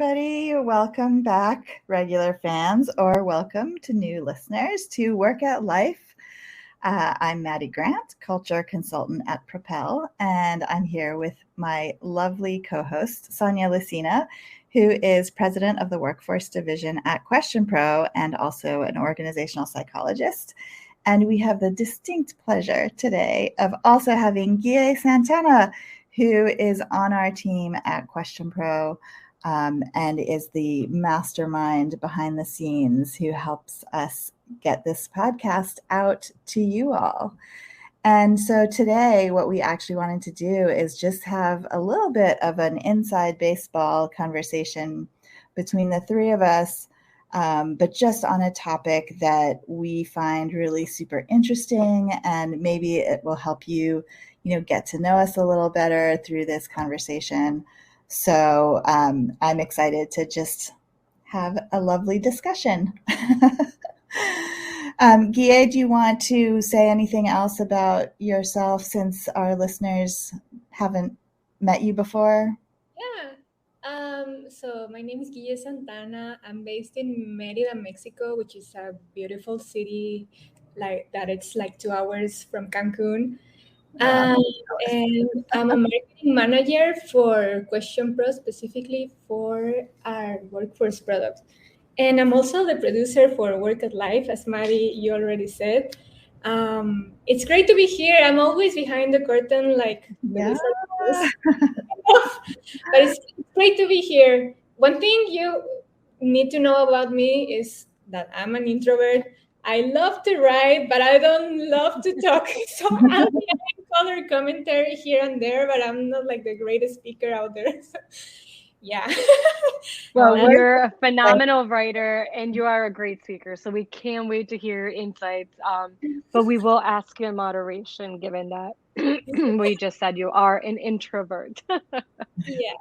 everybody. Welcome back, regular fans, or welcome to new listeners to Work at Life. I'm Maddie Grant, culture consultant at Propel, and I'm here with my lovely co-host, Sonia Lucina, who is president of the Workforce Division at Question Pro and also an organizational psychologist. And we have the distinct pleasure today of also having Guille Santana, who is on our team at Question Pro and is the mastermind behind the scenes who helps us get this podcast out to you all. And so today, what we actually wanted to do is just have a little bit of an inside baseball conversation between the three of us, but just on a topic that we find really super interesting, and maybe it will help you, get to know us a little better through this conversation. So I'm excited to just have a lovely discussion. Guille, do you want to say anything else about yourself since our listeners haven't met you before? Yeah. So my name is Guille Santana. I'm based in Mérida, Mexico, which is a beautiful city it's like 2 hours from Cancun. And I'm a marketing manager for Question Pro, specifically for our workforce product. And I'm also the producer for Work at Life, as Maddie, you already said. It's great to be here. I'm always behind the curtain, like the wizard. But it's great to be here. One thing you need to know about me is that I'm an introvert. I love to write, but I don't love to talk. So I'll be adding color commentary here and there, but I'm not like the greatest speaker out there. So, yeah. Well, you're a phenomenal writer and you are a great speaker. So we can't wait to hear your insights. But we will ask you in moderation, given that we just said you are an introvert. Yeah.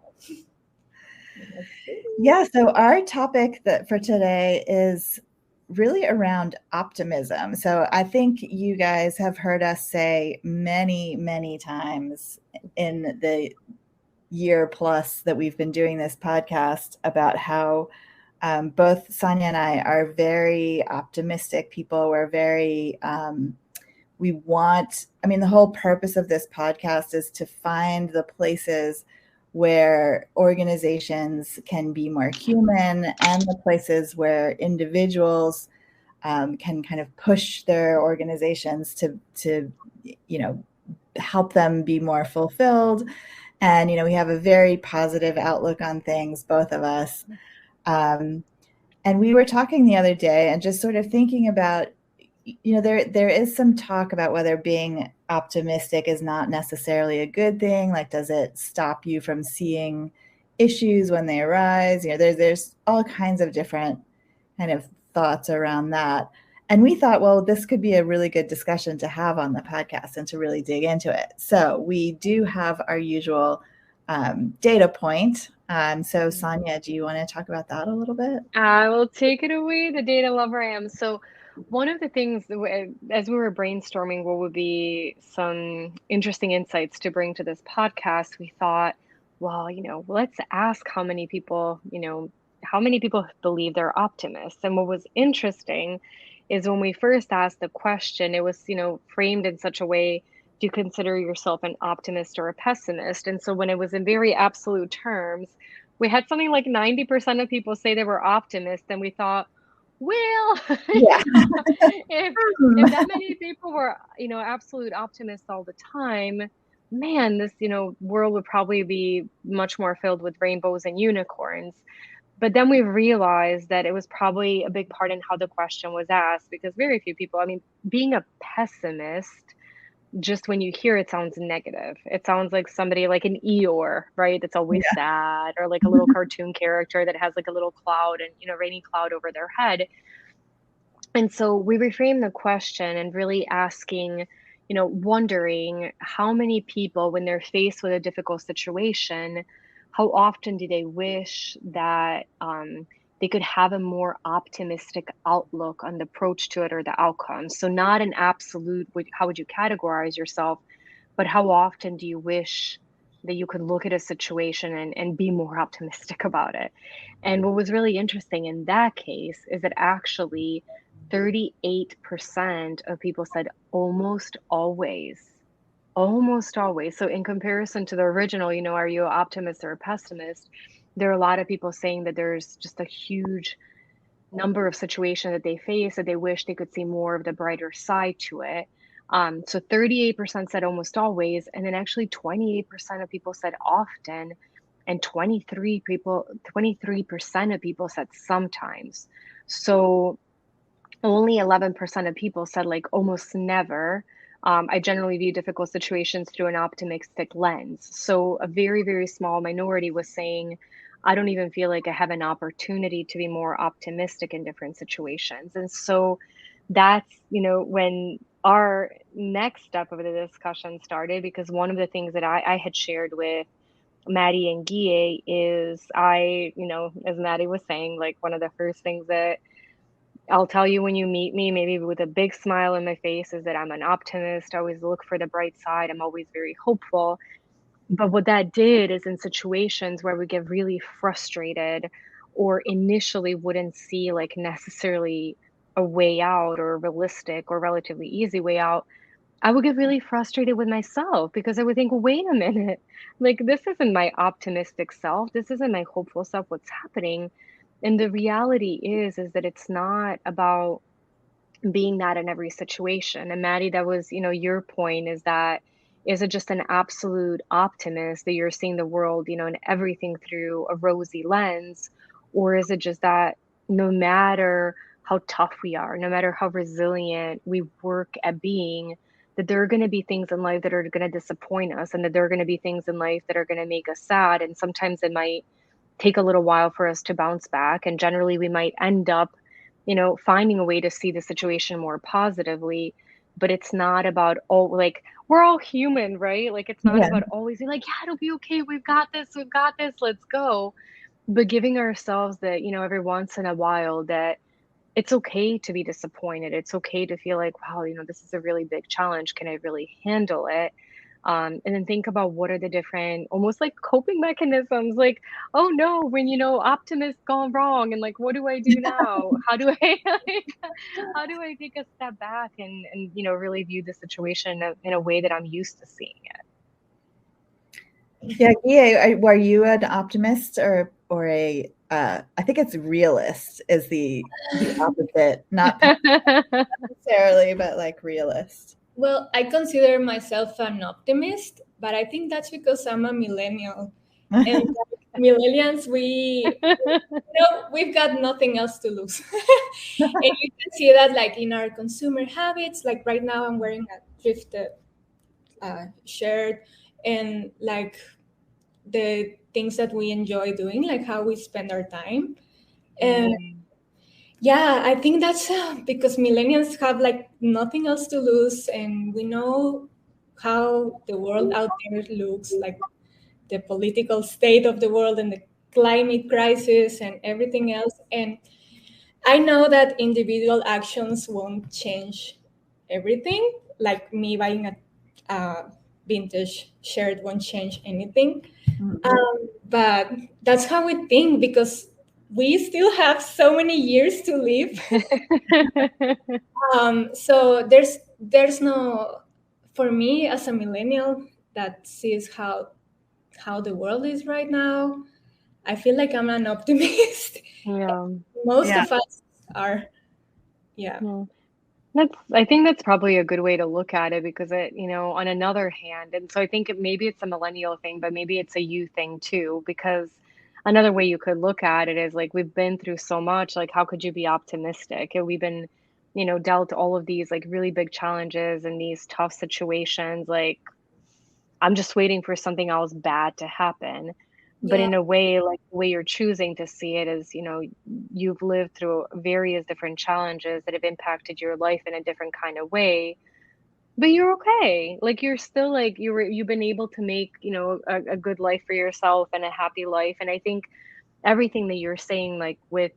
Yeah, so our topic for today is really around optimism. So I think you guys have heard us say many, many times in the year plus that we've been doing this podcast about how both Sonia and I are very optimistic people. We're very, the whole purpose of this podcast is to find the places where organizations can be more human and the places where individuals can kind of push their organizations to help them be more fulfilled. And, we have a very positive outlook on things, both of us. And we were talking the other day and just sort of thinking about, there is some talk about whether being optimistic is not necessarily a good thing. Like, does it stop you from seeing issues when they arise? There's all kinds of different kind of thoughts around that. And we thought, well, this could be a really good discussion to have on the podcast and to really dig into it. So we do have our usual data point. So Sonia, do you want to talk about that a little bit? I will take it away, the data lover I am. So one of the things, as we were brainstorming what would be some interesting insights to bring to this podcast, we thought, well, let's ask how many people believe they're optimists. And what was interesting is when we first asked the question, it was, framed in such a way, do you consider yourself an optimist or a pessimist? And so when it was in very absolute terms, we had something like 90% of people say they were optimists, and we thought, well, yeah. if that many people were, absolute optimists all the time, man, this, world would probably be much more filled with rainbows and unicorns. But then we realized that it was probably a big part in how the question was asked, because very few people, being a pessimist, just when you hear it, sounds negative. It sounds like somebody like an Eeyore, right? That's always sad, or like a little cartoon character that has like a little cloud and, rainy cloud over their head. And so we reframed the question and really asking, wondering how many people, when they're faced with a difficult situation, how often do they wish that they could have a more optimistic outlook on the approach to it or the outcome? So not an absolute, how would you categorize yourself, but how often do you wish that you could look at a situation and be more optimistic about it. And what was really interesting in that case is that actually 38% of people said almost always. Almost always. So in comparison to the original, are you an optimist or a pessimist? There are a lot of people saying that there's just a huge number of situations that they face that they wish they could see more of the brighter side to it. So 38% said almost always, and then actually 28% of people said often, and 23% of people said sometimes. So only 11% of people said like almost never. I generally view difficult situations through an optimistic lens. So a very, very small minority was saying, I don't even feel like I have an opportunity to be more optimistic in different situations. And so that's, when our next step of the discussion started, because one of the things that I had shared with Maddie and Guille is as Maddie was saying, like one of the first things that I'll tell you when you meet me, maybe with a big smile in my face, is that I'm an optimist. I always look for the bright side. I'm always very hopeful. But what that did is in situations where we get really frustrated or initially wouldn't see like necessarily a way out or a realistic or relatively easy way out, I would get really frustrated with myself because I would think, wait a minute, like this isn't my optimistic self. This isn't my hopeful self. What's happening? And the reality is that it's not about being that in every situation. And Maddie, that was, your point is that is it just an absolute optimist that you're seeing the world, and everything through a rosy lens? Or is it just that no matter how tough we are, no matter how resilient we work at being, that there are going to be things in life that are going to disappoint us, and that there are going to be things in life that are going to make us sad. And sometimes it might take a little while for us to bounce back. And generally, we might end up, finding a way to see the situation more positively. But it's not about, oh, like, we're all human, right? Like, it's not Yeah. about always being like, yeah, it'll be okay. We've got this, let's go. But giving ourselves that, every once in a while that it's okay to be disappointed. It's okay to feel like, wow, this is a really big challenge. Can I really handle it? And then think about what are the different, almost like coping mechanisms. Like, oh no, when optimist gone wrong, and like, what do I do now? How do I like, how do I take a step back and really view the situation in a way that I'm used to seeing it? Yeah, Guille, were you an optimist or a? I think it's realist is the opposite, not necessarily, but like realist. Well, I consider myself an optimist, but I think that's because I'm a millennial. And millennials, we've got nothing else to lose. And you can see that like in our consumer habits. Like right now, I'm wearing a thrifted shirt, and like the things that we enjoy doing, like how we spend our time. And yeah, I think that's because millennials have like nothing else to lose, and we know how the world out there looks, like the political state of the world and the climate crisis and everything else. And I know that individual actions won't change everything. Like me buying a vintage shirt won't change anything. But that's how we think because we still have so many years to live. So there's no, for me as a millennial that sees how the world is right now, I feel like I'm an optimist. Yeah. Most of us are. Yeah. I think that's probably a good way to look at it because on another hand, and so I think maybe it's a millennial thing, but maybe it's a you thing too, because another way you could look at it is like we've been through so much, like how could you be optimistic? And we've been, dealt all of these like really big challenges and these tough situations. Like I'm just waiting for something else bad to happen. But Yeah. in a way, like the way you're choosing to see it is, you've lived through various different challenges that have impacted your life in a different kind of way. But you're okay. Like you're still like you've been able to make, a good life for yourself and a happy life. And I think everything that you're saying, like with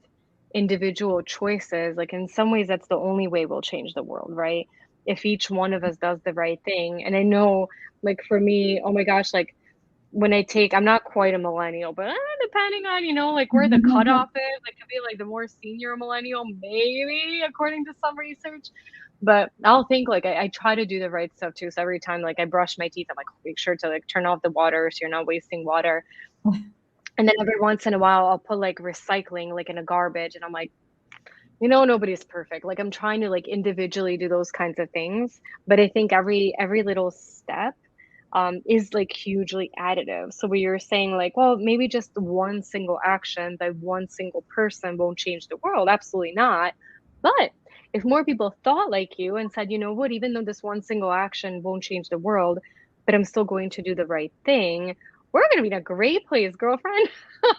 individual choices, like in some ways that's the only way we'll change the world, right? If each one of us does the right thing. And I know like for me, oh my gosh, like I'm not quite a millennial, but depending on, like where the cutoff is, I could be like the more senior millennial, maybe, according to some research. But I'll think like I try to do the right stuff too. So every time like I brush my teeth, I'm like, make sure to like turn off the water so you're not wasting water. And then every once in a while, I'll put like recycling like in a garbage, and I'm like, nobody's perfect. Like I'm trying to like individually do those kinds of things, but I think every little step is like hugely additive. So where you're saying like, well, maybe just one single action by one single person won't change the world. Absolutely not. But if more people thought like you and said, you know what, even though this one single action won't change the world, but I'm still going to do the right thing, we're going to be in a great place, girlfriend.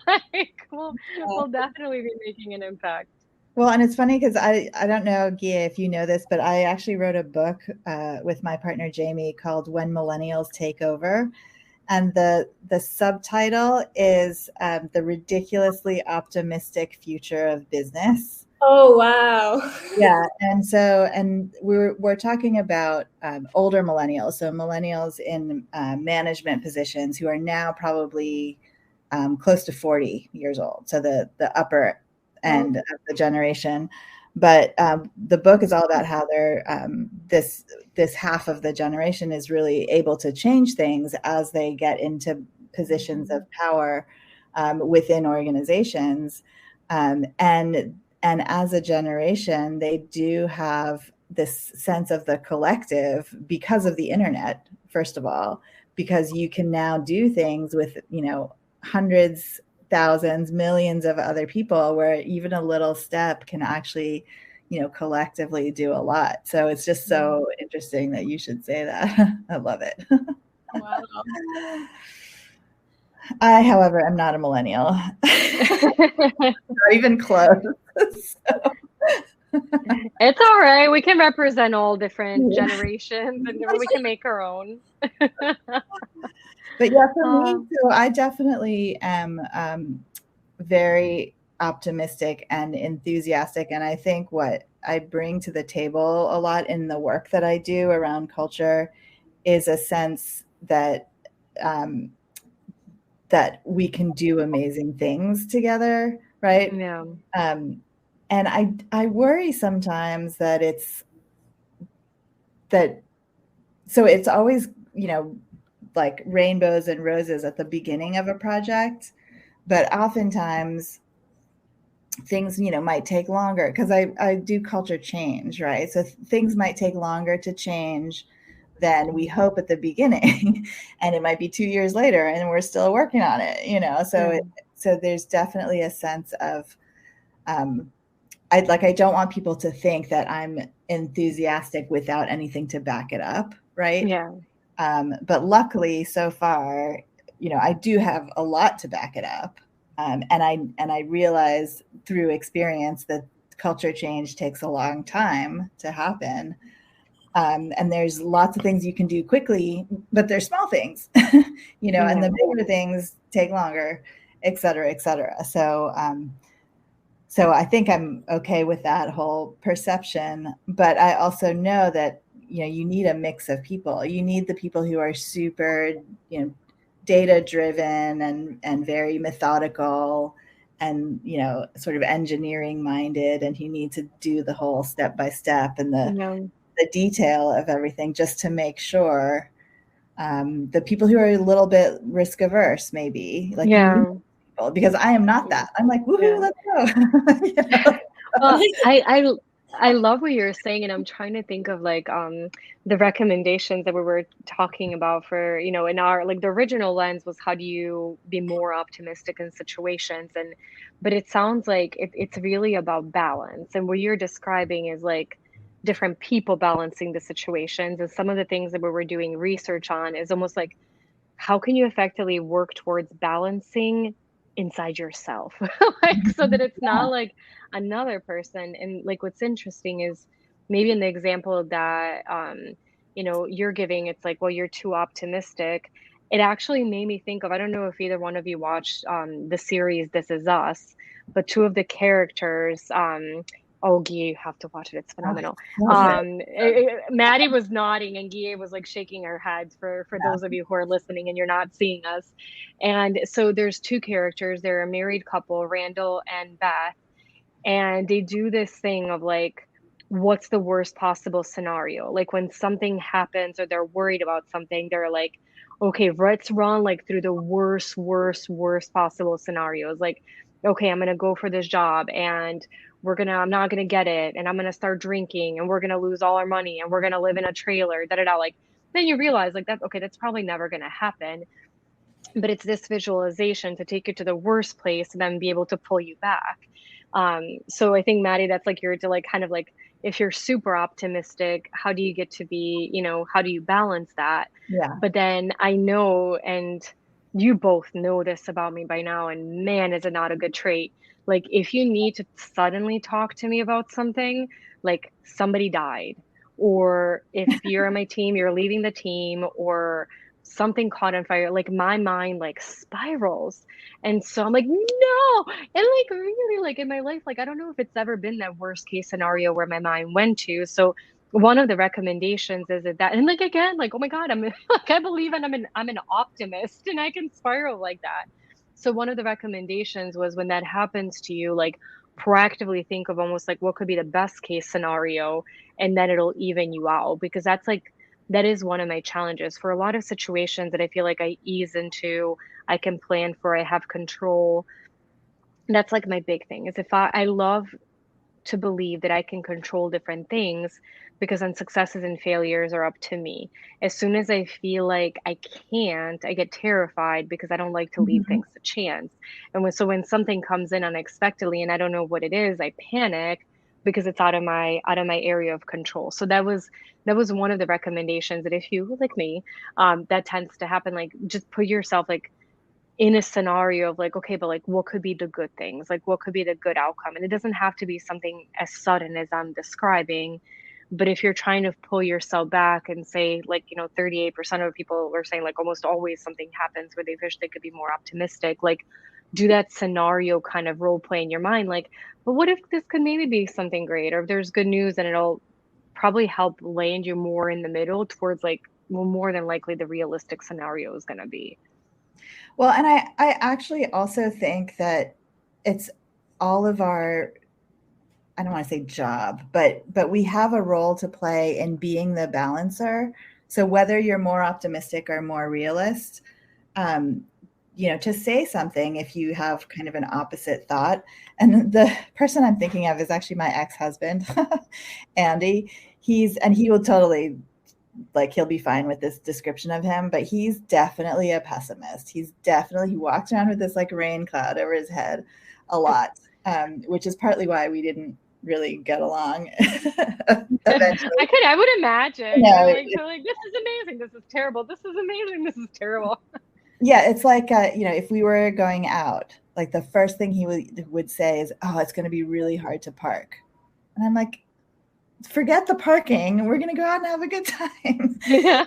Like, we'll definitely be making an impact. Well, and it's funny because I don't know, Gia, if you know this, but I actually wrote a book with my partner Jamie called When Millennials Take Over. And the subtitle is The Ridiculously Optimistic Future of Business. Oh, wow. Yeah. And we're talking about older millennials. So millennials in management positions who are now probably close to 40 years old. So the upper end of the generation. But the book is all about how they're this half of the generation is really able to change things as they get into positions of power within organizations. And as a generation, they do have this sense of the collective because of the internet, first of all, because you can now do things with, hundreds, thousands, millions of other people where even a little step can actually, collectively do a lot. So it's just so interesting that you should say that. I love it. Wow. I, however, am not a millennial. Not even close. So. It's all right. We can represent all different generations and we can make our own. But yeah, for me, so I definitely am very optimistic and enthusiastic. And I think what I bring to the table a lot in the work that I do around culture is a sense that that we can do amazing things together, right? Yeah. And I worry sometimes that so it's always, like rainbows and roses at the beginning of a project, but oftentimes things, might take longer because I do culture change, right? So things might take longer to change than we hope at the beginning. And it might be 2 years later and we're still working on it, so there's definitely a sense of, I don't want people to think that I'm enthusiastic without anything to back it up, right? Yeah. But luckily, so far, I do have a lot to back it up, and I realize through experience that culture change takes a long time to happen, and there's lots of things you can do quickly, but they're small things, and the bigger things take longer, et cetera, et cetera. So I think I'm okay with that whole perception, but I also know that, you need a mix of people. You need the people who are super, data driven and very methodical and, sort of engineering minded. And you need to do the whole step by step and the detail of everything just to make sure the people who are a little bit risk averse, maybe like, because I am not that. I'm like, woohoo, let's go. Well, I love what you're saying, and I'm trying to think of like the recommendations that we were talking about for, in our like the original lens was how do you be more optimistic in situations, but it sounds like it's really about balance, and what you're describing is like different people balancing the situations, and some of the things that we were doing research on is almost like how can you effectively work towards balancing inside yourself, like so that it's not like another person. And like what's interesting is maybe in the example that you're giving, it's like, well, you're too optimistic. It actually made me think of, I don't know if either one of you watched the series This Is Us, but two of the characters Oh, Guy, you have to watch it. It's phenomenal. Okay. Maddie was nodding and Guy was like shaking her head for those of you who are listening and you're not seeing us. And so there's two characters. They're a married couple, Randall and Beth, and they do this thing of like, what's the worst possible scenario? Like when something happens or they're worried about something, they're like, okay, let's run like through the worst possible scenarios. Like, okay, I'm gonna go for this job and I'm not gonna get it, and I'm gonna start drinking and we're gonna lose all our money and we're gonna live in a trailer, da da da. Like then you realize like that's okay, that's probably never gonna happen. But it's this visualization to take you to the worst place and then be able to pull you back. So I think Maddie, that's like you're to like kind of like if you're super optimistic, how do you get to be, how do you balance that? Yeah. But then I know, and you both know this about me by now, and man, is it not a good trait. Like if you need to suddenly talk to me about something, like somebody died, or if you're on my team, you're leaving the team, or something caught on fire, like my mind like spirals. And so I'm like, no. And like really like in my life, like I don't know if it's ever been that worst case scenario where my mind went to. So one of the recommendations is that, and like again, like, oh my God, I'm like, I believe and I'm an optimist and I can spiral like that. So one of the recommendations was when that happens to you, like proactively think of almost like what could be the best case scenario, and then it'll even you out, because that's like that is one of my challenges for a lot of situations that I feel like I ease into, I can plan for, I have control. That's like my big thing is if I love to believe that I can control different things, because then successes and failures are up to me. As soon as I feel like I can't, I get terrified because I don't like to leave Mhm. things to chance. And when something comes in unexpectedly and I don't know what it is, I panic because it's out of my area of control. So that was one of the recommendations, that if you like me, that tends to happen, like just put yourself like in a scenario of like, okay, but like what could be the good things? Like what could be the good outcome? And it doesn't have to be something as sudden as I'm describing. But if you're trying to pull yourself back and say, like, 38% of people are saying like almost always something happens where they wish they could be more optimistic, like do that scenario kind of role play in your mind. Like, but what if this could maybe be something great? Or if there's good news, and it'll probably help land you more in the middle towards like, well, more than likely the realistic scenario is going to be. Well, and I actually also think that it's all of our, I don't want to say job, but we have a role to play in being the balancer. So whether you're more optimistic or more realist, to say something if you have kind of an opposite thought. And the person I'm thinking of is actually my ex-husband, Andy. He will totally, like, he'll be fine with this description of him, but he's definitely a pessimist. He walks around with this like rain cloud over his head a lot, which is partly why we didn't really get along eventually. I would imagine. No, You're like, so like, this is amazing, this is terrible, this is amazing, this is terrible. Yeah, it's like if we were going out, like the first thing he would say is, "Oh, it's going to be really hard to park," and I'm like, "Forget the parking. We're going to go out and have a good time." Yeah.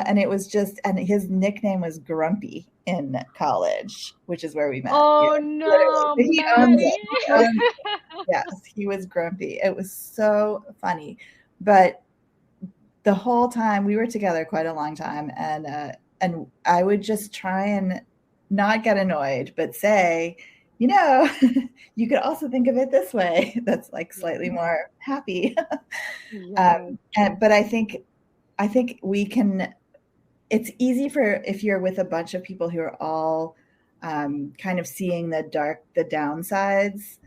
And it was just, and his nickname was Grumpy in college, which is where we met. Oh no, He owns Maddie. it. Yes, he was grumpy. It was so funny. But the whole time we were together quite a long time, and I would just try and not get annoyed, but say, you could also think of it this way. That's like slightly more happy. Yeah. But I think we can. It's easy if you're with a bunch of people who are all kind of seeing the downsides.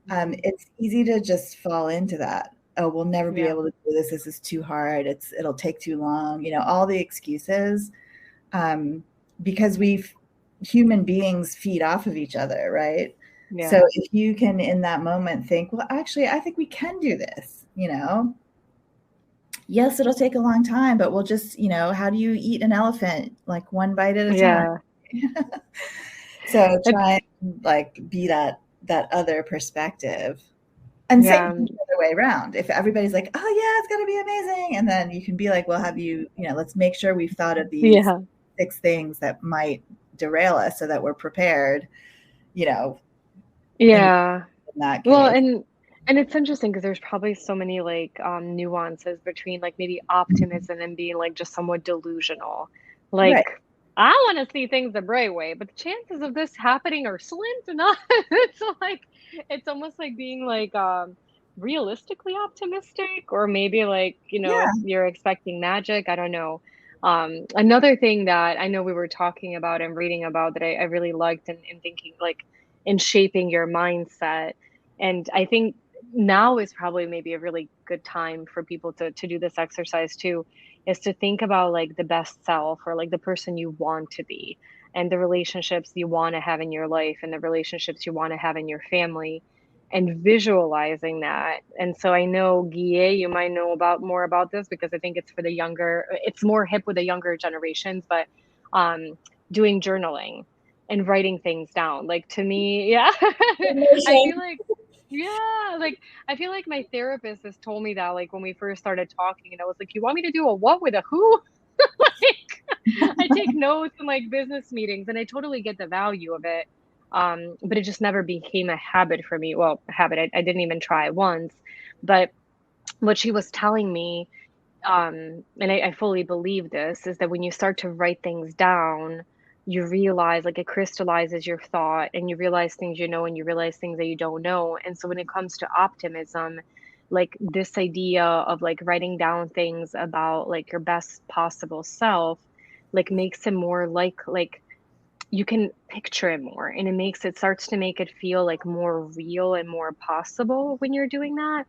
It's easy to just fall into that. Oh, we'll never be able to do this. This is too hard. It'll take too long. All the excuses, because human beings feed off of each other, right? Yeah. So if you can, in that moment, think, well, actually, I think we can do this. Yes, it'll take a long time, but we'll just, how do you eat an elephant? Like one bite at a time. So try and like be that other perspective. And same the other way around. If everybody's like, oh yeah, it's gonna be amazing, and then you can be like, well, have you, let's make sure we've thought of these 6 things that might derail us so that we're prepared, Yeah. in that case. Well, and And it's interesting because there's probably so many like nuances between like maybe optimism and being like just somewhat delusional. Right. Like I want to see things the bright way, but the chances of this happening are slim to none. It's like it's almost like being like realistically optimistic, or maybe like, if Yeah. you're expecting magic, I don't know. Another thing that I know we were talking about and reading about that I really liked and thinking like in shaping your mindset. And I think now is probably maybe a really good time for people to do this exercise too, is to think about like the best self, or like the person you want to be, and the relationships you want to have in your life, and the relationships you want to have in your family, and visualizing that. And so I know, Guille, you might know about more about this because I think it's for the younger, it's more hip with the younger generations, but um doing journaling and writing things down, like, to me, yeah. I feel like, yeah, like, I feel like my therapist has told me that, like, when we first started talking, and I was like, "You want me to do a what with a who?" Like, I take notes in, like, business meetings, and I totally get the value of it, but it just never became a habit for me. Well, a habit, I didn't even try it once, but what she was telling me, and I fully believe this, is that when you start to write things down, you realize, like, it crystallizes your thought, and you realize things you know, and you realize things that you don't know. And so when it comes to optimism, like this idea of like writing down things about like your best possible self, like makes it more like you can picture it more, and it starts to make it feel like more real and more possible when you're doing that.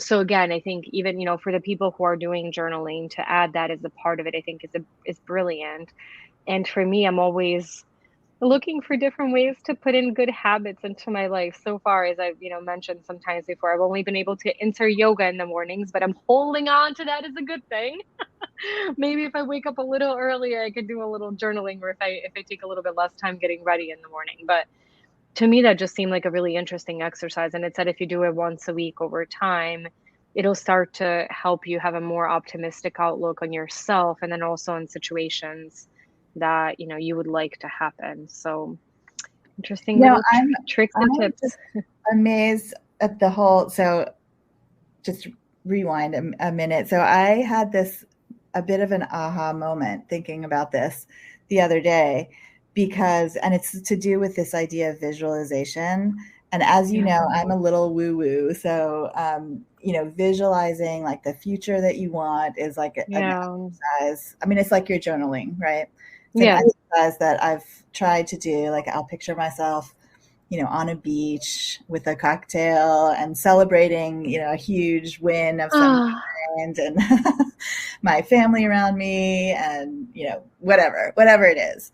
So again, I think even, for the people who are doing journaling, to add that as a part of it, I think is brilliant. And for me, I'm always looking for different ways to put in good habits into my life. So far, as I've, mentioned sometimes before, I've only been able to enter yoga in the mornings, but I'm holding on to that as a good thing. Maybe if I wake up a little earlier, I could do a little journaling, or if I take a little bit less time getting ready in the morning. But to me, that just seemed like a really interesting exercise. And it said if you do it once a week over time, it'll start to help you have a more optimistic outlook on yourself, and then also in situations that you would like to happen. So interesting No, little tricks and I'm tips. just amazed at the whole. So just rewind a minute. So I had a bit of an aha moment thinking about this the other day, and it's to do with this idea of visualization. And as you know, I'm a little woo woo. So, visualizing like the future that you want is like an Yeah. exercise. I mean, it's like you're journaling, right? It's an Yeah. exercise that I've tried to do. Like I'll picture myself on a beach with a cocktail and celebrating, a huge win of some Ah, kind, and my family around me, and, whatever it is.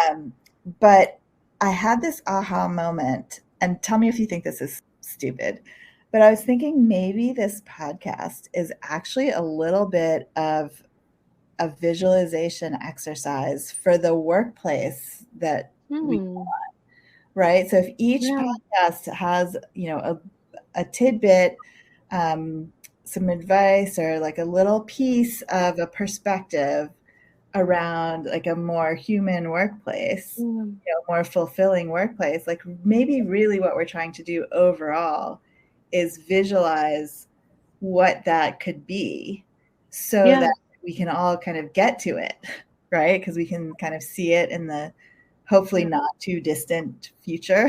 Um, but I had this aha moment, and tell me if you think this is stupid, but I was thinking maybe this podcast is actually a little bit of a visualization exercise for the workplace that we hmm. right? So if each Yeah. podcast has, a tidbit, some advice, or like a little piece of a perspective around like a more human workplace, Mm. more fulfilling workplace, like maybe really what we're trying to do overall is visualize what that could be so Yeah. that we can all kind of get to it, right? Because we can kind of see it in the hopefully Yeah. not too distant future.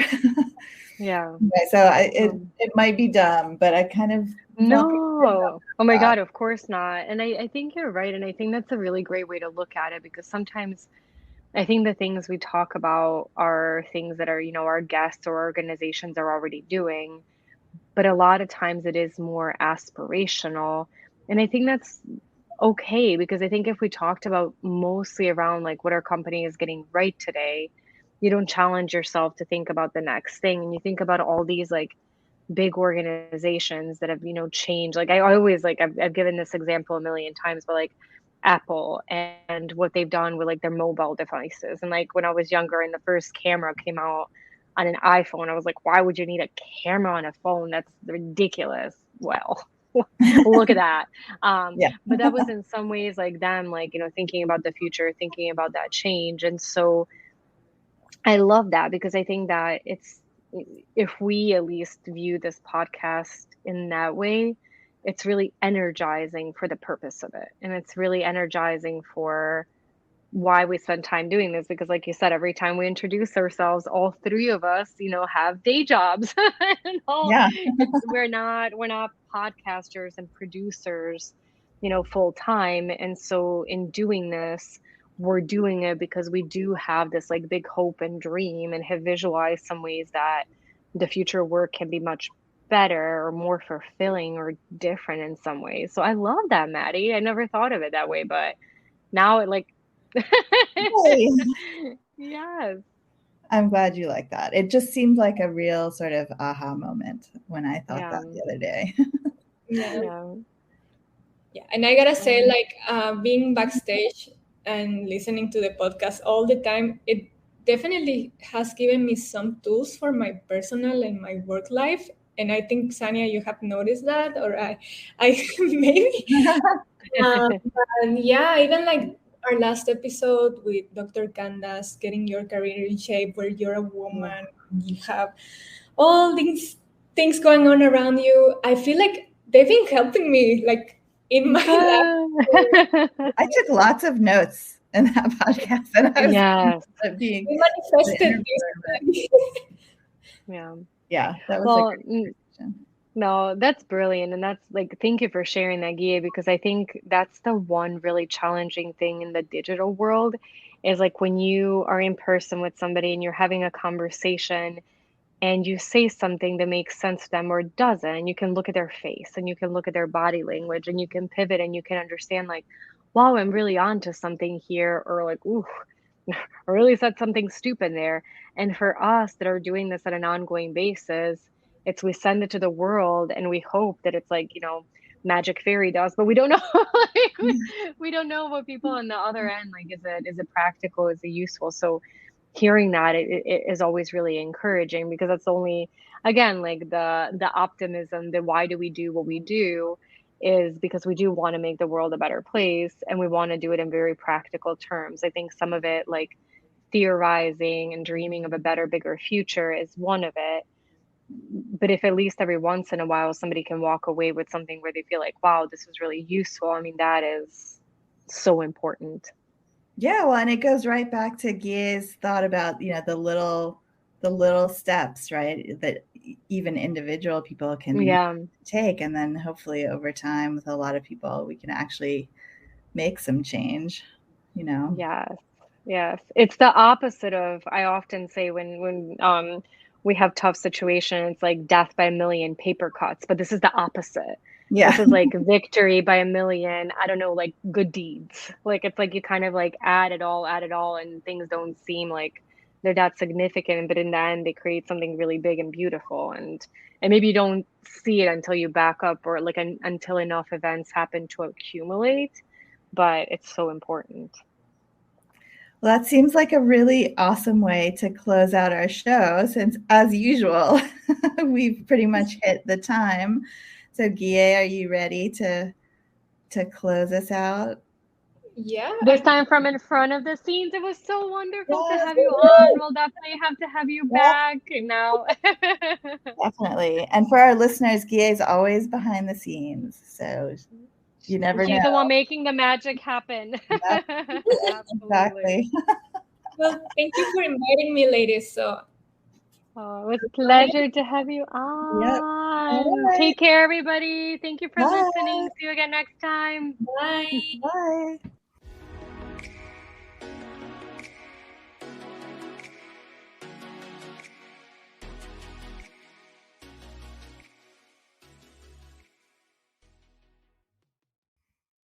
Yeah. Right, so it might be dumb, but I kind of felt like I couldn't help No. Oh my that. God, of course not. And I think you're right. And I think that's a really great way to look at it, because sometimes I think the things we talk about are things that are, our guests or organizations are already doing. But a lot of times it is more aspirational. And I think that's okay, because I think if we talked about mostly around like what our company is getting right today, you don't challenge yourself to think about the next thing. And you think about all these like big organizations that have, changed. Like I always like I've given this example a million times, but like Apple and what they've done with like their mobile devices. And like when I was younger and the first camera came out on an iPhone, I was like, why would you need a camera on a phone? That's ridiculous. Well, look at that. Yeah. But that was in some ways like them, like, thinking about the future, thinking about that change. And so I love that, because I think that if we at least view this podcast in that way, it's really energizing for the purpose of it. And it's really energizing for why we spend time doing this, because like you said, every time we introduce ourselves, all three of us, have day jobs. And Yeah. we're not podcasters and producers, full time. And so in doing this, we're doing it because we do have this like big hope and dream, and have visualized some ways that the future work can be much better or more fulfilling or different in some ways. So I love that, Maddie. I never thought of it that way, but now it like Hey, yes. I'm glad you like that. It just seemed like a real sort of aha moment when I thought that the other day. Yeah. And I gotta say, like, being backstage and listening to the podcast all the time, it definitely has given me some tools for my personal and my work life. And I think, Sania, you have noticed that, or I maybe. And yeah, even like our last episode with Dr. Candace, getting your career in shape, where you're a woman, you have all these things going on around you. I feel like they've been helping me, like in my life. I took lots of notes in that podcast, and I was being manifested this. Yeah, that was a great no, that's brilliant. And that's like, thank you for sharing that, Gia, because I think that's the one really challenging thing in the digital world is like when you are in person with somebody and you're having a conversation and you say something that makes sense to them or doesn't, and you can look at their face and you can look at their body language and you can pivot and you can understand like, wow, I'm really onto something here, or like, ooh, I really said something stupid there. And for us that are doing this on an ongoing basis, it's we send it to the world and we hope that it's like, magic fairy dust, but we don't know. Like, we don't know what people on the other end, like, is it practical, is it useful? So hearing that it is always really encouraging, because that's only, again, like the optimism, the why do we do what we do, is because we do want to make the world a better place, and we want to do it in very practical terms. I think some of it, like theorizing and dreaming of a better, bigger future, is one of it. But if at least every once in a while somebody can walk away with something where they feel like, wow, this was really useful, I mean, that is so important. Yeah, well, and it goes right back to Guy's thought about, the little steps, right? That even individual people can take. And then hopefully over time with a lot of people, we can actually make some change, Yes. It's the opposite of, I often say when we have tough situations, like death by a million paper cuts, but this is the opposite. Yeah. This is like victory by a million, I don't know, like good deeds. Like, it's like you kind of like add it all, and things don't seem like they're that significant, but in the end they create something really big and beautiful. And maybe you don't see it until you back up, or like until enough events happen to accumulate, but it's so important. Well, that seems like a really awesome way to close out our show, since, as usual, we've pretty much hit the time. So, Guille, are you ready to close us out? Yeah. This time from in front of the scenes. It was so wonderful to have you on. We'll definitely have to have you back now. Definitely. And for our listeners, Guille is always behind the scenes, so you never know. She's the one making the magic happen. Exactly. Well, thank you for inviting me, ladies. So it was a pleasure to have you on. Yep. Take care, everybody. Thank you for listening. See you again next time. Bye. Bye.